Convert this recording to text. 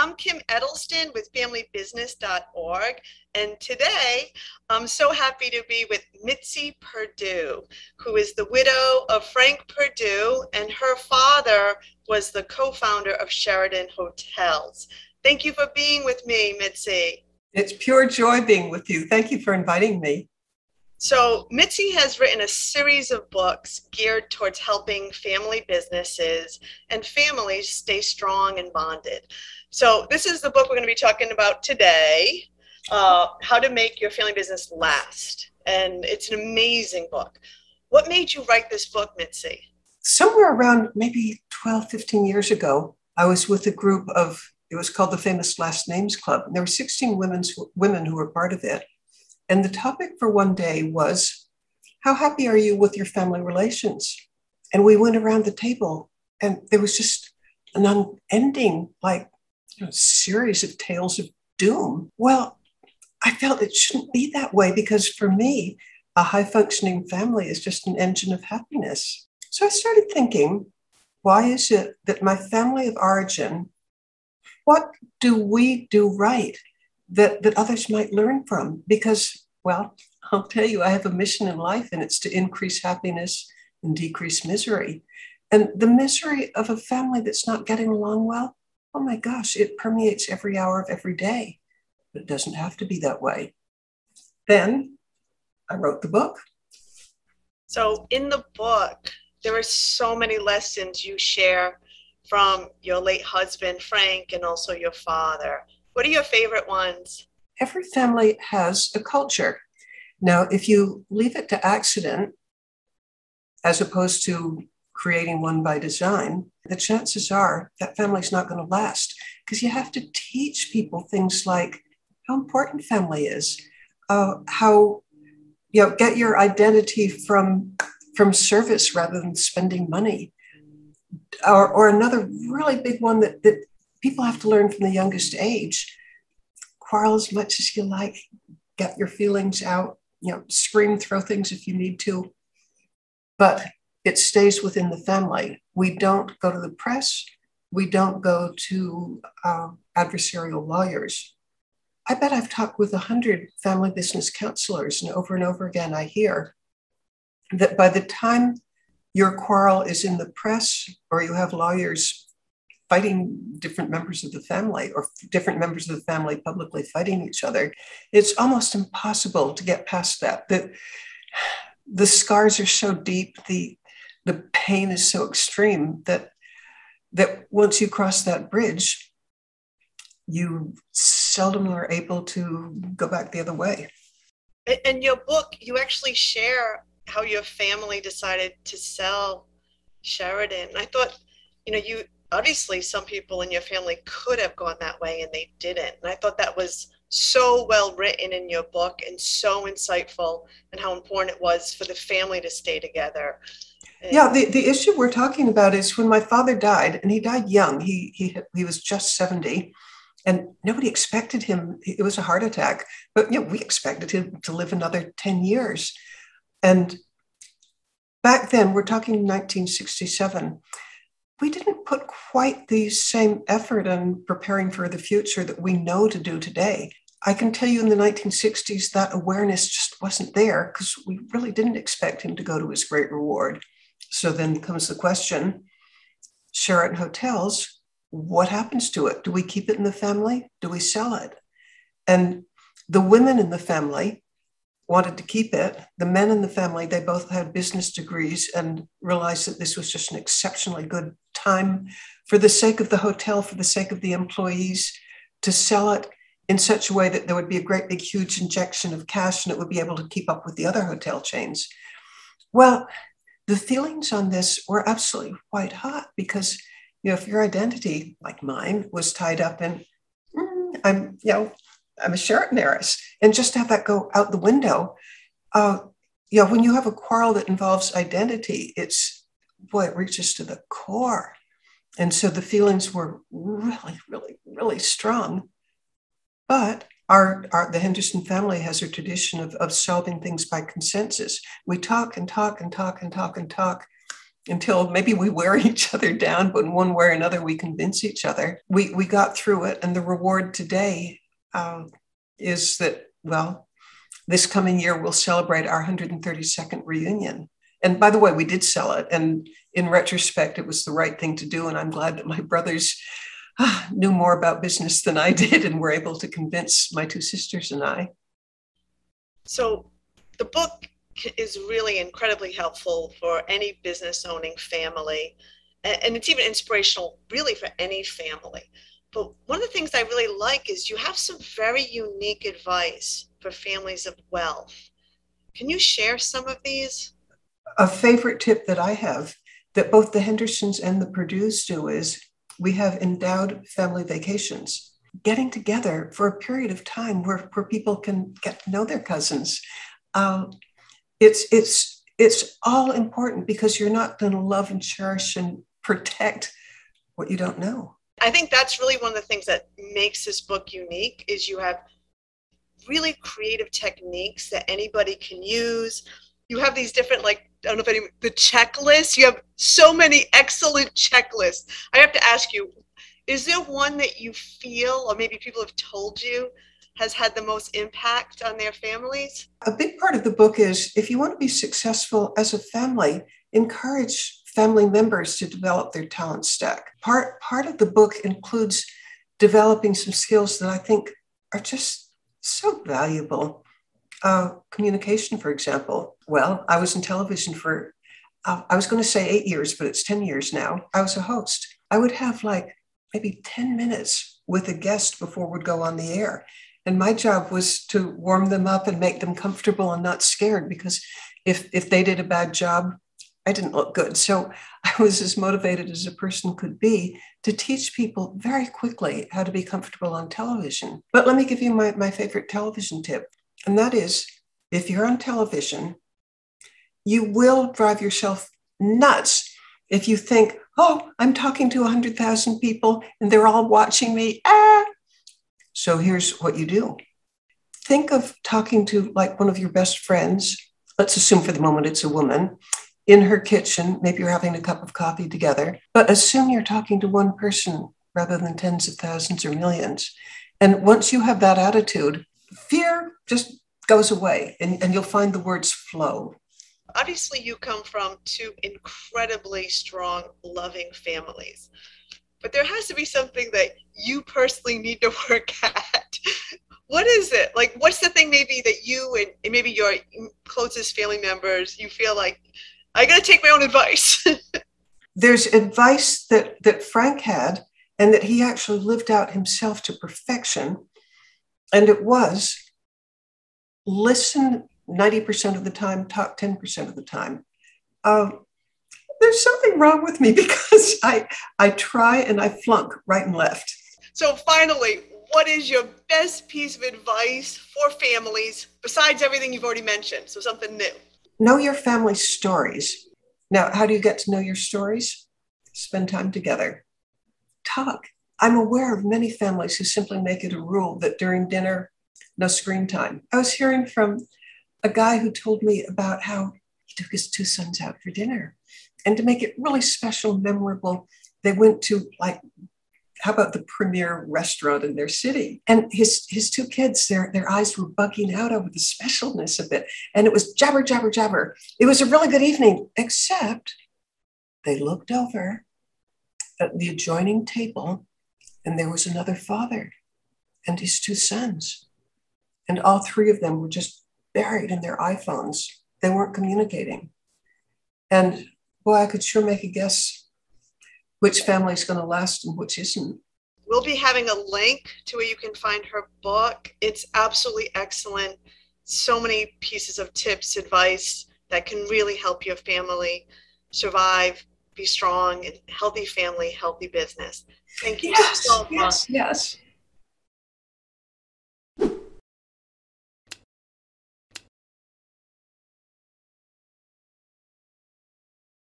I'm Kim Eddleston with FamilyBusiness.org, and today I'm so happy to be with Mitzi Perdue, who is the widow of Frank Perdue, and her father was the co-founder of Sheraton Hotels. Thank you for being with me, Mitzi. It's pure joy being with you. Thank you for inviting me. So Mitzi has written a series of books geared towards helping family businesses and families stay strong and bonded. So this is the book we're going to be talking about today, How to Make Your Family Business Last. And it's an amazing book. What made you write this book, Mitzi? Somewhere around maybe 12, 15 years ago, I was with a group of, it was called the Famous Last Names Club. And there were 16 women who were part of it. And the topic for one day was, how happy are you with your family relations? And we went around the table and there was just an unending, series of tales of doom. Well, I felt it shouldn't be that way because for me, a high functioning family is just an engine of happiness. So I started thinking, why is it that my family of origin, what do we do right that others might learn from? Because, well, I'll tell you, I have a mission in life, and it's to increase happiness and decrease misery. And the misery of a family that's not getting along well, oh my gosh, it permeates every hour of every day. But it doesn't have to be that way. Then I wrote the book. So in the book, there are so many lessons you share from your late husband, Frank, and also your father. What are your favorite ones? Every family has a culture. Now, if you leave it to accident, as opposed to creating one by design, the chances are that family's not going to last because you have to teach people things like how important family is, how, get your identity from service rather than spending money. Or another really big one that people have to learn from the youngest age, quarrel as much as you like, get your feelings out, scream, throw things if you need to, but it stays within the family. We don't go to the press. We don't go to adversarial lawyers. I bet I've talked with 100 family business counselors, and over again, I hear that by the time your quarrel is in the press or you have lawyers fighting different members of the family or different members of the family publicly fighting each other, it's almost impossible to get past that. The scars are so deep, the pain is so extreme that once you cross that bridge, you seldom are able to go back the other way. In your book, you actually share how your family decided to sell Sheraton. I thought, you obviously some people in your family could have gone that way and they didn't. And I thought that was so well written in your book and so insightful, and how important it was for the family to stay together. Yeah, the issue we're talking about is when my father died, and he died young. He was just 70, and nobody expected him. It was a heart attack, but we expected him to live another 10 years. And back then, we're talking 1967, we didn't put quite the same effort in preparing for the future that we know to do today. I can tell you in the 1960s, that awareness just wasn't there because we really didn't expect him to go to his great reward. So then comes the question, Sheraton Hotels, what happens to it? Do we keep it in the family? Do we sell it? And the women in the family wanted to keep it. The men in the family, they both had business degrees and realized that this was just an exceptionally good time for the sake of the hotel, for the sake of the employees, to sell it in such a way that there would be a great big huge injection of cash and it would be able to keep up with the other hotel chains. Well, the feelings on this were absolutely white hot because, if your identity, like mine, was tied up in, I'm a Sheraton heiress, and just to have that go out the window, when you have a quarrel that involves identity, it reaches to the core. And so the feelings were really, really, really strong. But the Henderson family has a tradition of solving things by consensus. We talk and talk and talk and talk and talk. until maybe we wear each other down, but in one way or another, we convince each other. We got through it. And the reward today is that, well, this coming year, we'll celebrate our 132nd reunion. And by the way, we did sell it. And in retrospect, it was the right thing to do. And I'm glad that my brothers knew more about business than I did and were able to convince my two sisters and I. So the book is really incredibly helpful for any business owning family. And it's even inspirational really for any family. But one of the things I really like is you have some very unique advice for families of wealth. Can you share some of these? A favorite tip that I have that both the Hendersons and the Perdues do is we have endowed family vacations, getting together for a period of time where people can get to know their cousins. It's all important because you're not going to love and cherish and protect what you don't know. I think that's really one of the things that makes this book unique is you have really creative techniques that anybody can use. You have these different, like, I don't know if any, the checklists, you have so many excellent checklists. I have to ask you, is there one that you feel, or maybe people have told you, has had the most impact on their families? A big part of the book is if you want to be successful as a family, encourage family members to develop their talent stack. Part of the book includes developing some skills that I think are just so valuable. Communication, for example. Well, I was in television for, I was going to say 8 years, but it's 10 years now. I was a host. I would have like maybe 10 minutes with a guest before we'd go on the air. And my job was to warm them up and make them comfortable and not scared, because if they did a bad job, I didn't look good. So I was as motivated as a person could be to teach people very quickly how to be comfortable on television. But let me give you my favorite television tip. And that is, if you're on television, you will drive yourself nuts if you think, oh, I'm talking to 100,000 people and they're all watching me. So here's what you do. Think of talking to like one of your best friends. Let's assume for the moment it's a woman in her kitchen. Maybe you're having a cup of coffee together, but assume you're talking to one person rather than tens of thousands or millions. And once you have that attitude, fear just goes away and you'll find the words flow. Obviously, you come from two incredibly strong, loving families, but there has to be something that you personally need to work at. What is it? Like, what's the thing maybe that you and maybe your closest family members, you feel like, I got to take my own advice? There's advice that Frank had and that he actually lived out himself to perfection. And it was listen 90% of the time, talk 10% of the time. There's something wrong with me because I try and I flunk right and left. So finally, what is your best piece of advice for families besides everything you've already mentioned? So something new. Know your family stories. Now, how do you get to know your stories? Spend time together. Talk. I'm aware of many families who simply make it a rule that during dinner, no screen time. I was hearing from a guy who told me about how he took his two sons out for dinner. And to make it really special and memorable, they went to like, how about the premier restaurant in their city? And his two kids, their eyes were bugging out over the specialness of it. And it was jabber, jabber, jabber. It was a really good evening, except they looked over at the adjoining table and there was another father and his two sons. And all three of them were just buried in their iPhones. They weren't communicating. And boy, I could sure make a guess which family is going to last and which isn't. We'll be having a link to where you can find her book. It's absolutely excellent. So many pieces of tips, advice that can really help your family survive, be strong, and healthy family, healthy business. Thank you so much. Yes.